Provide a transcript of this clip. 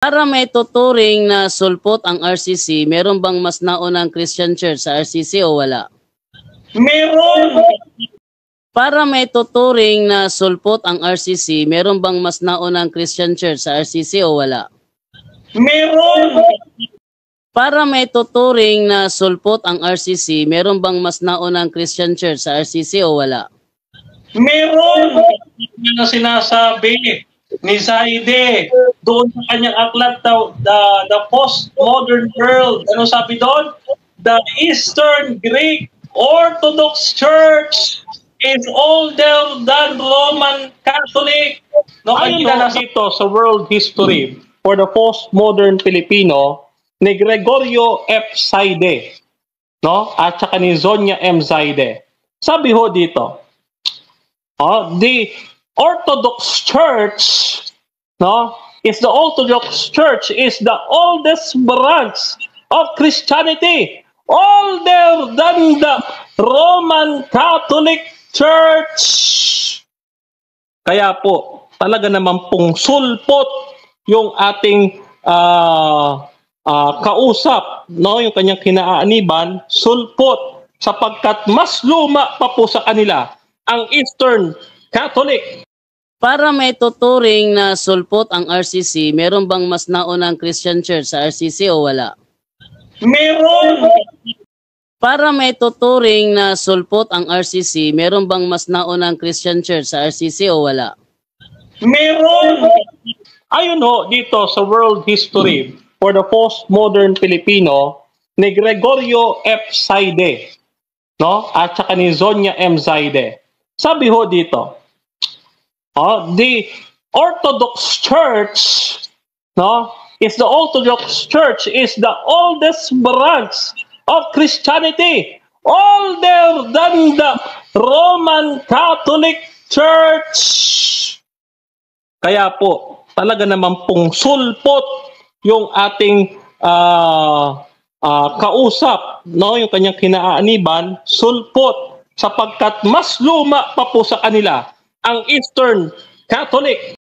Para may tuturing na sulpot ang RCC, meron bang mas naunang Christian Church sa RCC o wala? Meron! Para may tuturing na sulpot ang RCC, meron bang mas naunang Christian Church sa RCC o wala? Meron! Para may tuturing na sulpot ang RCC, meron bang mas naunang Christian Church sa RCC o wala? Meron! Yan ang sinasabi ni Zaide doon sa kanyang aklat, the postmodern world. Ano sabi doon? The Eastern Greek Orthodox Church is older than Roman Catholic. No, Ayon na dito sa world history for the postmodern Filipino ni Gregorio F. Zaide, no? At saka ni Zonia M. Zaide. Sabi ho dito, the Orthodox Church, no, is the Orthodox Church is the oldest branch of Christianity, older than the Roman Catholic Church. Kaya po, talaga naman pong sulpot yung ating kausap, no, yung kanyang kinaaniban, sulpot, sapagkat mas luma pa po sa kanila ang Eastern Catholic. Para may tuturing na sulpot ang RCC, meron bang mas naunang Christian Church sa RCC o wala? Meron! Para may tuturing na sulpot ang RCC, meron bang mas naunang Christian Church sa RCC o wala? Meron! Ayon ho dito sa world history for the postmodern Filipino ni Gregorio F. Zaide, no? At saka ni Zonia M. Zaide. Sabi ho dito, the Orthodox Church, no, is the Orthodox Church is the oldest branch of Christianity, older than the Roman Catholic Church. Kaya po, talaga naman pong sulpot yung ating kausap, no, yung kanyang kinaaniban, sulpot, sapagkat mas luma pa po sa kanila ang Eastern Catholic.